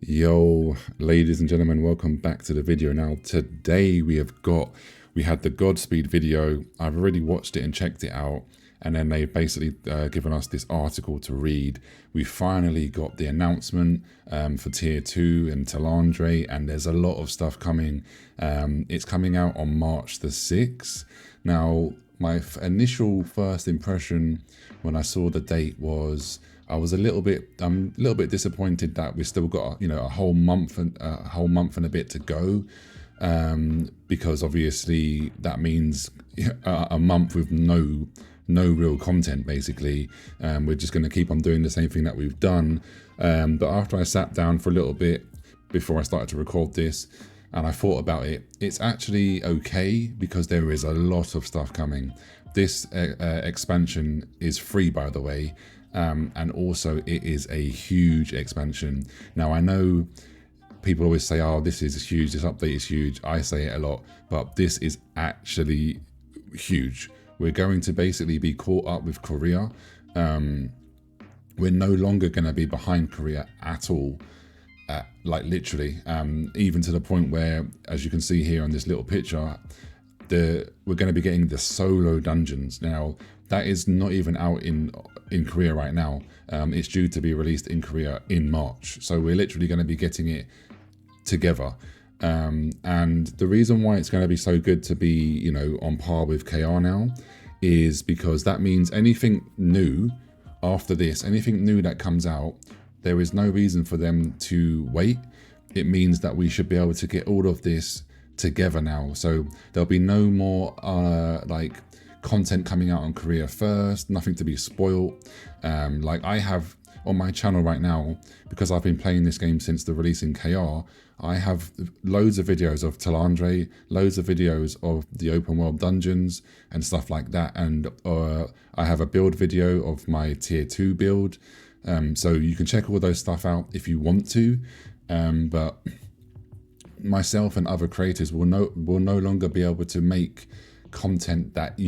Yo, ladies and gentlemen, welcome back to the video. Now, today we had the Godspeed video. I've already watched it and checked it out, and then they've basically given us this article to read. We finally got the announcement for Tier 2 and Talandre, and there's a lot of stuff coming. It's coming out on March the 6th. Now, my initial first impression when I saw the date was I was a little bit disappointed that we still got a whole month and a bit to go, because obviously that means a month with no real content. Basically, we're just going to keep on doing the same thing that we've done. But after I sat down for a little bit before I started to record this, and I thought about it, it's actually okay because there is a lot of stuff coming. This expansion is free, by the way. And also it is a huge expansion. Now, I know people always say, oh, this is huge, this update is huge. I say it a lot, but this is actually huge. We're going to basically be caught up with Korea. We're no longer going to be behind Korea at all. Like literally, even to the point where, as you can see here on this little picture, we're going to be getting the solo dungeons. Now, that is not even out in Korea right now. It's due to be released in Korea in March. So we're literally going to be getting it together. And the reason why it's going to be so good to be, on par with KR now is because that means anything new after this, anything new that comes out, there is no reason for them to wait. It means that we should be able to get all of this together now. So there'll be no more content coming out on Korea first, nothing to be spoiled. Like I have on my channel right now, because I've been playing this game since the release in KR, I have loads of videos of Talandre, loads of videos of the open world dungeons and stuff like that. And I have a build video of my tier 2 build. So you can check all those stuff out if you want to. But myself and other creators will no longer be able to make content that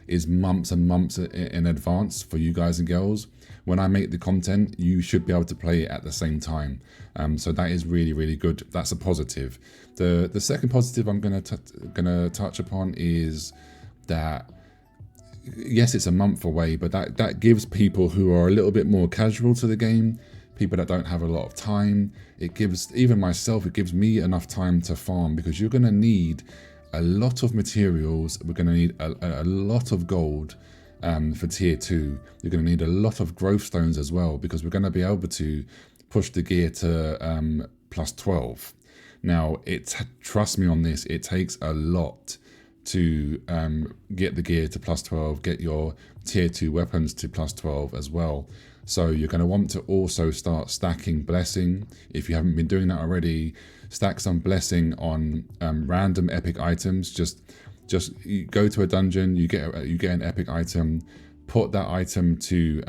is months and months in advance for you guys and girls. When I make the content, you should be able to play it at the same time. So that is really, really good. That's a positive. The second positive I'm gonna touch upon is that yes, it's a month away, but that gives people who are a little bit more casual to the game, people that don't have a lot of time, it gives even myself, it gives me enough time to farm, because you're gonna need a lot of materials. We're going to need a lot of gold for tier 2. You're going to need a lot of growth stones as well, because we're going to be able to push the gear to plus 12. Now, trust me on this, it takes a lot to get the gear to plus 12, get your tier 2 weapons to plus 12 as well. So you're going to want to also start stacking blessing. If you haven't been doing that already, stack some blessing on random epic items. Just you go to a dungeon, you get an epic item, put that item to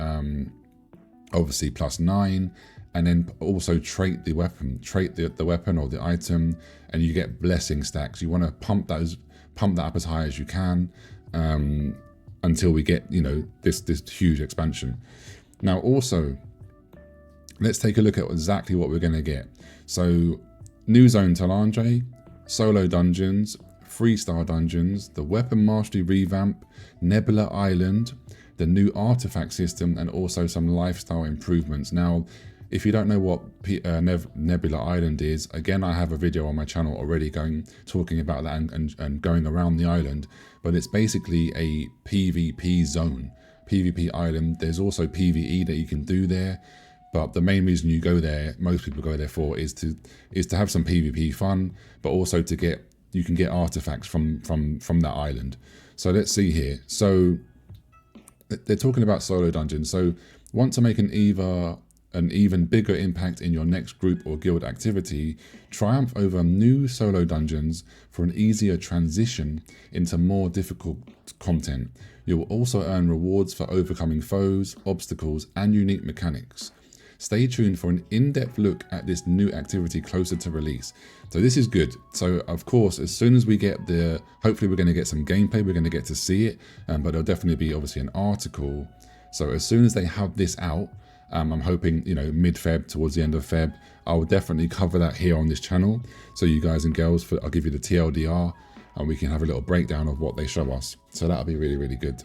obviously plus 9, and then also trait the weapon, the weapon or the item, and you get blessing stacks. You want to pump that up as high as you can until we get this huge expansion. Now, also, let's take a look at exactly what we're going to get. So, new zone Talandre, solo dungeons, 3-star dungeons, the weapon mastery revamp, Nebula Island, the new artifact system, and also some lifestyle improvements. Now, if you don't know what Nebula Island is, again, I have a video on my channel already talking about that and going around the island, but it's basically a PvP zone. PvP island. There's also PvE that you can do there, but the main reason you go there, most people go there for, is to have some PvP fun, but also you can get artifacts from that island. So let's see here. So they're talking about solo dungeons. So want to make an even bigger impact in your next group or guild activity, triumph over new solo dungeons for an easier transition into more difficult content. You will also earn rewards for overcoming foes, obstacles, and unique mechanics. Stay tuned for an in-depth look at this new activity closer to release. So this is good. So of course, as soon as we get hopefully we're going to get some gameplay, we're going to get to see it, but there'll definitely be obviously an article. So as soon as they have this out, I'm hoping, you know, mid-Feb, towards the end of Feb. I will definitely cover that here on this channel. So you guys and girls, I'll give you the TLDR and we can have a little breakdown of what they show us. So that'll be really, really good.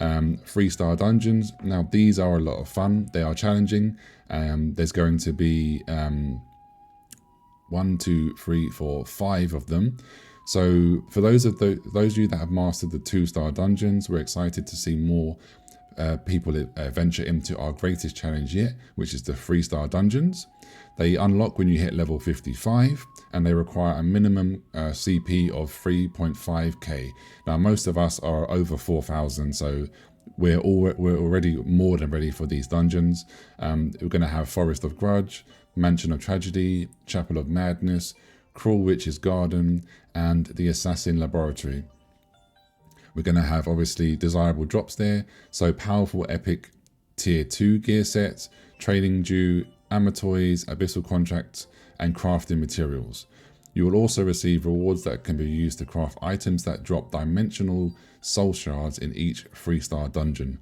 3-star dungeons. Now, these are a lot of fun. They are challenging. There's going to be 1, 2, 3, 4, 5 of them. So for those of you that have mastered the 2-star dungeons, we're excited to see more people venture into our greatest challenge yet, which is the 3-star dungeons. They unlock when you hit level 55, and they require a minimum CP of 3.5k. Now, most of us are over 4,000, so we're already more than ready for these dungeons. We're going to have Forest of Grudge, Mansion of Tragedy, Chapel of Madness, Cruel Witch's Garden, and the Assassin Laboratory. We're going to have, obviously, desirable drops there, so powerful epic tier 2 gear sets, trading due, Amatoys, abyssal contracts, and crafting materials. You will also receive rewards that can be used to craft items that drop dimensional soul shards in each 3-star dungeon.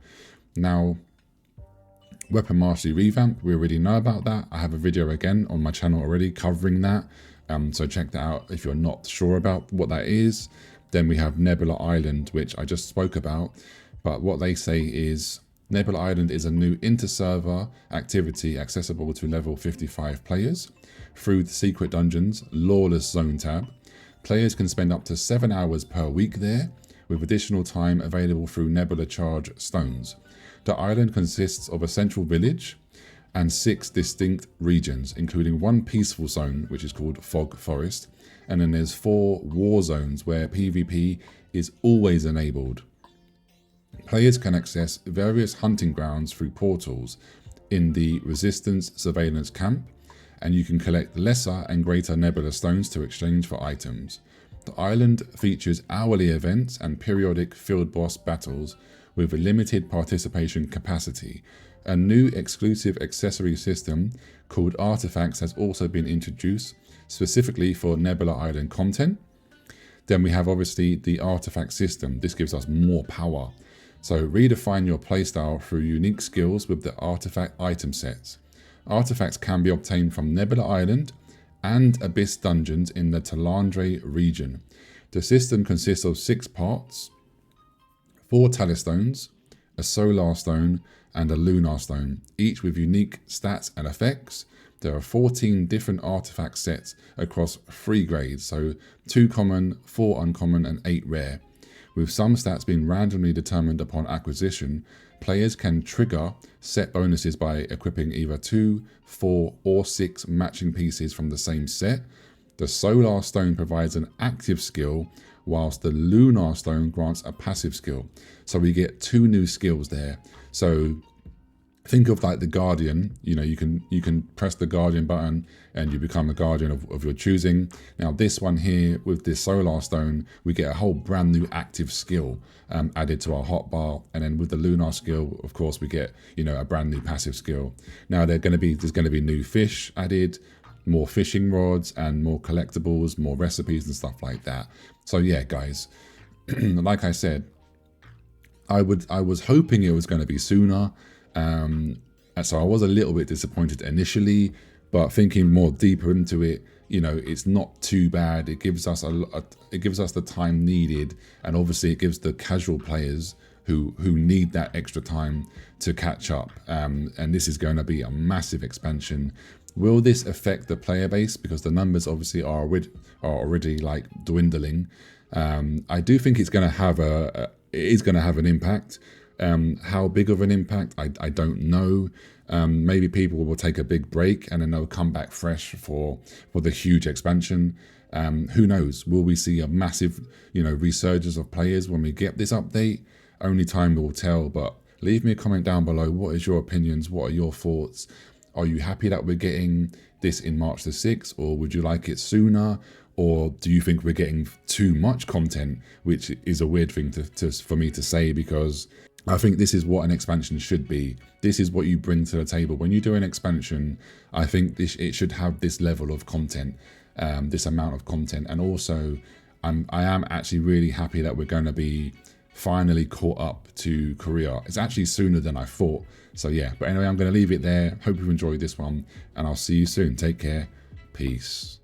Now, weapon mastery revamp, we already know about that. I have a video again on my channel already covering that. So check that out if you're not sure about what that is. Then we have Nebula Island, which I just spoke about. But what they say is Nebula Island is a new inter-server activity accessible to level 55 players through the secret dungeons Lawless Zone tab. Players can spend up to 7 hours per week there, with additional time available through Nebula Charge stones. The island consists of a central village and 6 distinct regions, including 1 peaceful zone, which is called Fog Forest, and then there's 4 war zones where PvP is always enabled. Players can access various hunting grounds through portals in the Resistance Surveillance Camp, and you can collect lesser and greater Nebula stones to exchange for items. The island features hourly events and periodic field boss battles with a limited participation capacity. A new exclusive accessory system called Artifacts has also been introduced specifically for Nebula Island content. Then we have obviously the Artifact system. This gives us more power. So redefine your playstyle through unique skills with the Artifact item sets. Artifacts can be obtained from Nebula Island and Abyss dungeons in the Talandre region. The system consists of 6 parts, 4 Talis stones, a Solar stone, and a Lunar stone, each with unique stats and effects. There are 14 different artifact sets across 3 grades, so 2 common, 4 uncommon, and 8 rare. With some stats being randomly determined upon acquisition, players can trigger set bonuses by equipping either 2, 4, or 6 matching pieces from the same set. The Solar stone provides an active skill, whilst the Lunar stone grants a passive skill. So we get 2 new skills there. So think of like the Guardian, you know, you can press the Guardian button and you become a Guardian of your choosing. Now this one here with this Solar stone, we get a whole brand new active skill added to our hotbar. And then with the Lunar skill, of course, we get, you know, a brand new passive skill. Now there's going to be new fish added, more fishing rods and more collectibles, more recipes and stuff like that. So yeah, guys, like I said, I was hoping it was going to be sooner. So I was a little bit disappointed initially, but thinking more deeper into it, you know, it's not too bad. It gives us the time needed, and obviously it gives the casual players who need that extra time to catch up. And this is going to be a massive expansion. Will this affect the player base? Because the numbers obviously are already like dwindling. I do think it's going to have an impact. How big of an impact, I don't know. Maybe people will take a big break and then they'll come back fresh for the huge expansion. Who knows? Will we see a massive, you know, resurgence of players when we get this update? Only time will tell. But leave me a comment down below. What is your opinions? What are your thoughts? Are you happy that we're getting this in March the 6th, or would you like it sooner? Or do you think we're getting too much content, which is a weird thing for me to say, because I think this is what an expansion should be. This is what you bring to the table. When you do an expansion, I think it should have this level of content, this amount of content. And also, I am actually really happy that we're going to be finally caught up to Korea. It's actually sooner than I thought. So yeah, but anyway, I'm going to leave it there. Hope you've enjoyed this one, and I'll see you soon. Take care. Peace.